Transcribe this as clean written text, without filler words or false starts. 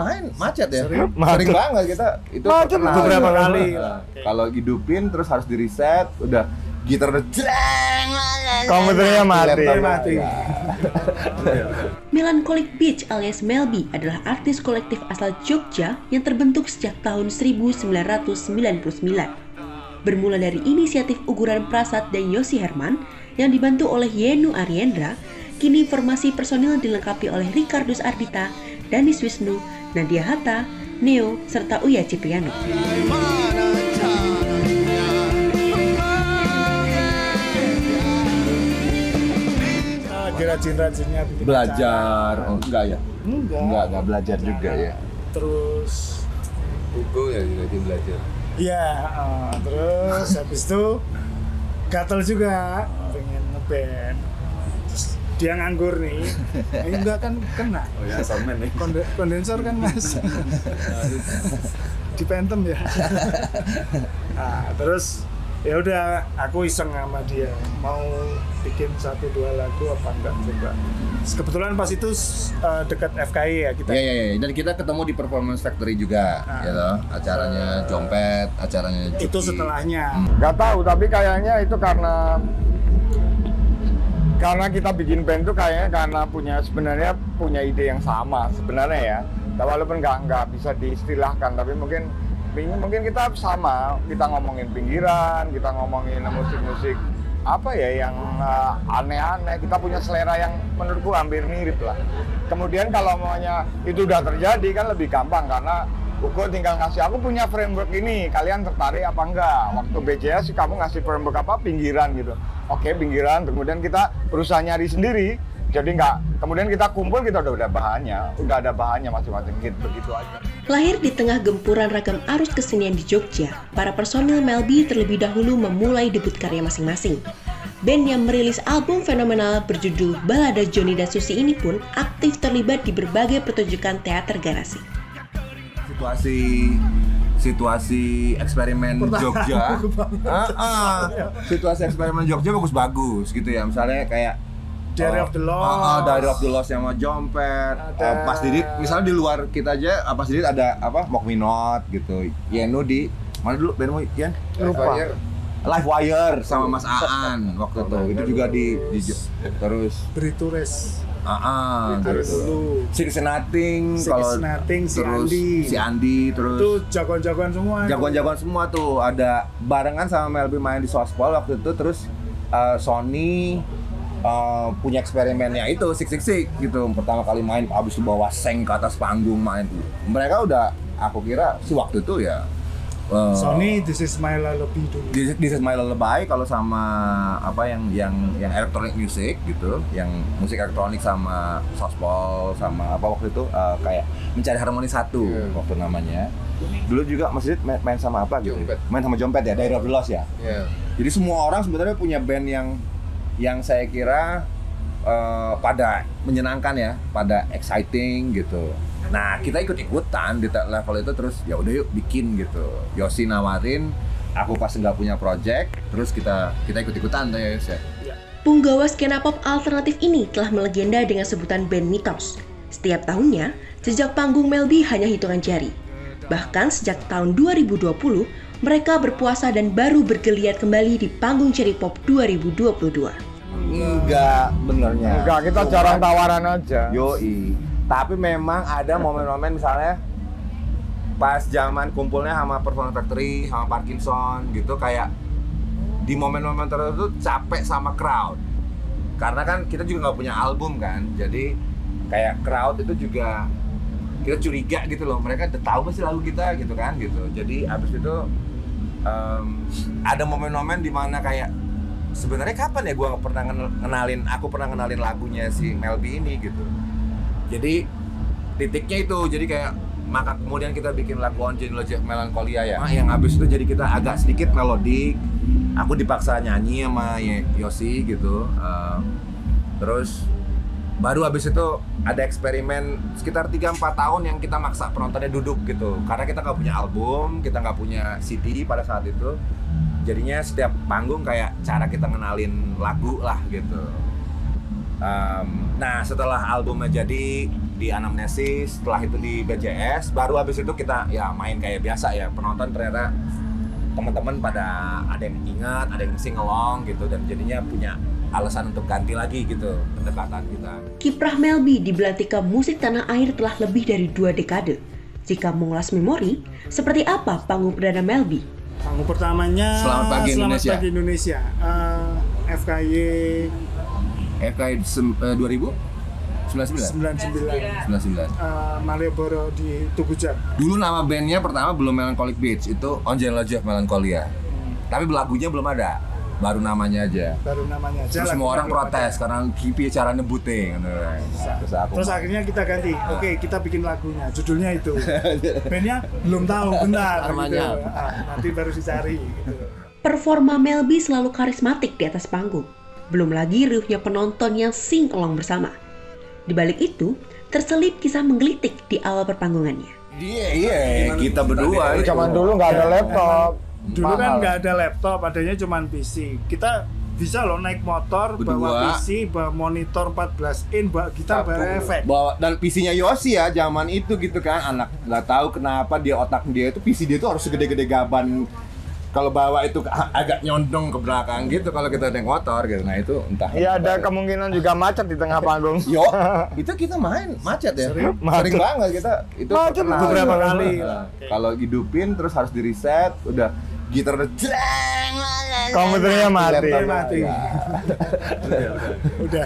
main macet ya. Sering banget kita itu macet beberapa kali. Kalau hidupin terus harus di reset, udah gitar udah jreng, komputernya mati. Melancholic Beach alias Melby adalah artis kolektif asal Jogja yang terbentuk sejak tahun 1999. Bermula dari inisiatif Uguran Prasad dan Yosi Herman yang dibantu oleh Yenu Ariendra, kini formasi personil dilengkapi oleh Ricardus Ardita, Danis Wisnu, Nadia Hatta, Neo, serta Uya Cipriano. Rajin-rajinnya belajar, enggak ya? Enggak belajar juga ya. Terus Hugo ya rajin belajar. Iya, terus habis itu gatel juga, pengen ngeband. Terus dia nganggur nih, enggak kan kena. Oh ya, soundman nih. Kondensor kan mas, di Phantom ya. Nah, terus ya udah, aku iseng sama dia, mau bikin 1-2 lagu apa enggak coba. Kebetulan pas itu dekat FKI ya kita. Iya. Dan kita ketemu di Performance Factory juga, gitu. Acaranya Jompet, acaranya Juki. Itu setelahnya. Gak tahu, tapi kayaknya itu karena kita bikin band tuh kayaknya karena sebenarnya punya ide yang sama sebenarnya ya. Walaupun nggak bisa diistilahkan, tapi mungkin kita sama, kita ngomongin pinggiran, kita ngomongin musik-musik apa ya yang aneh-aneh, kita punya selera yang menurutku hampir mirip lah. Kemudian kalau maunya itu udah terjadi kan lebih gampang karena Ugo tinggal ngasih, aku punya framework ini, kalian tertarik apa enggak? Waktu BJS sih kamu ngasih framework apa? Pinggiran gitu. Oke, pinggiran, kemudian kita berusaha nyari sendiri. Jadi kemudian kita kumpul, kita udah ada bahannya masing-masing gitu, begitu aja. Lahir di tengah gempuran ragam arus kesenian di Jogja, para personil Melby terlebih dahulu memulai debut karya masing-masing. Band yang merilis album fenomenal berjudul Balada Johnny dan Susi ini pun aktif terlibat di berbagai pertunjukan teater garasi. Situasi eksperimen Jogja, situasi eksperimen Jogja bagus-bagus gitu ya. Misalnya kayak Diary of the Lost, Diary of the Lost yang sama Jompet, Pas Didit, misalnya di luar kita aja, Pas Didit ada Mock Me Not gitu, Yenu di mana dulu bandmu Yan? Lupa. Live Wire sama Mas Aan waktu itu juga di terus Britures. Gitu. Six Nothing, si Andi, terus itu jagoan-jagoan semua tuh ada barengan sama Melby main di Sospol waktu itu, terus Sony punya eksperimennya itu Six gitu, pertama kali main abis itu bawa seng ke atas panggung main. Mereka udah, aku kira si waktu itu ya Sony This Is My Lullaby dulu. This Is My Lullaby, kalau sama apa yang electronic music gitu, yang musik elektronik sama softball sama apa waktu itu kayak Mencari Harmoni 1 waktu namanya. Dulu juga Mas Didit main sama apa gitu? Main sama Jompet ya, Diary of the Lost ya. Jadi semua orang sebenarnya punya band yang saya kira pada menyenangkan ya, pada exciting gitu. Nah, kita ikut-ikutan di level itu, terus ya udah yuk bikin gitu. Yosi nawarin, aku pas nggak punya project, terus kita ikut-ikutan tuh ya Yos ya. Punggawa skena pop alternatif ini telah melegenda dengan sebutan band mitos. Setiap tahunnya, jejak panggung Melby hanya hitungan jari. Bahkan sejak tahun 2020, mereka berpuasa dan baru bergeliat kembali di panggung Cherry Pop 2022. Enggak, benernya. Enggak, kita jarang tawaran aja. Yoi. Tapi memang ada momen-momen misalnya pas zaman kumpulnya sama Performance Factory, sama Parkinson gitu, kayak di momen-momen tertentu capek sama crowd. Karena kan kita juga nggak punya album kan, jadi kayak crowd itu juga kita curiga gitu loh, mereka udah tahu pasti lagu kita gitu kan gitu. Jadi abis itu ada momen-momen dimana kayak sebenarnya kapan ya aku pernah ngenalin lagunya si Melby ini gitu. Jadi titiknya itu, jadi kayak maka kemudian kita bikin lagu Onjin Melancholia ya, yang habis itu jadi kita agak sedikit melodik. Aku dipaksa nyanyi sama Yosi gitu, terus baru habis itu ada eksperimen sekitar 3-4 tahun yang kita maksa penontonnya duduk gitu, karena kita nggak punya album, kita nggak punya CD pada saat itu. Jadinya setiap panggung kayak cara kita ngenalin lagu lah gitu. Nah setelah albumnya jadi di Anamnesis, setelah itu di BJS, baru habis itu kita ya main kayak biasa ya. Penonton ternyata teman-teman pada ada yang ingat, ada yang sing along gitu, dan jadinya punya alasan untuk ganti lagi gitu pendekatan kita. Kiprah Melby di belantika musik tanah air telah lebih dari 2 dekade. Jika mengulas memori, seperti apa panggung perdana Melby? Panggung pertamanya Selamat Pagi Indonesia. FKY FKI 2000? 99? 99. Malioboro di Tugujan. Dulu nama bandnya pertama belum Melancholic Beach, itu On Genealogy of Melancholia. Tapi lagunya belum ada, baru namanya aja. Terus semua orang protes karena kipi cara nyebutnya. Terus akhirnya kita ganti. Oke, kita bikin lagunya. Judulnya itu. Bandnya belum tahu benar namanya. Gitu. Nanti baru dicari. Gitu. Performa Melby selalu karismatik di atas panggung. Belum lagi riuhnya penonton yang sing along bersama. Di balik itu, terselip kisah menggelitik di awal perpanggungannya. Iya, kita berdua. Zaman dulu nggak ada laptop. Dulu kan nggak ada laptop, adanya cuma PC. Kita bisa loh naik motor, berdua, bawa PC, bawa monitor 14 in, bawa gitar, bawa efek. Dan PC-nya Yosi ya, zaman itu gitu kan. Anak nggak tahu kenapa otak dia itu PC dia itu harus segede-gede gaban. Kalau bawa itu agak nyondong ke belakang gitu kalau kita naik motor gitu. Nah itu entah. Iya, ada kemungkinan juga macet di tengah panggung. Yo, itu kita main macet ya. Sering banget kita. Itu macet beberapa kali. Kalau hidupin terus harus di reset, udah gitar udah komputernya mati. Udah.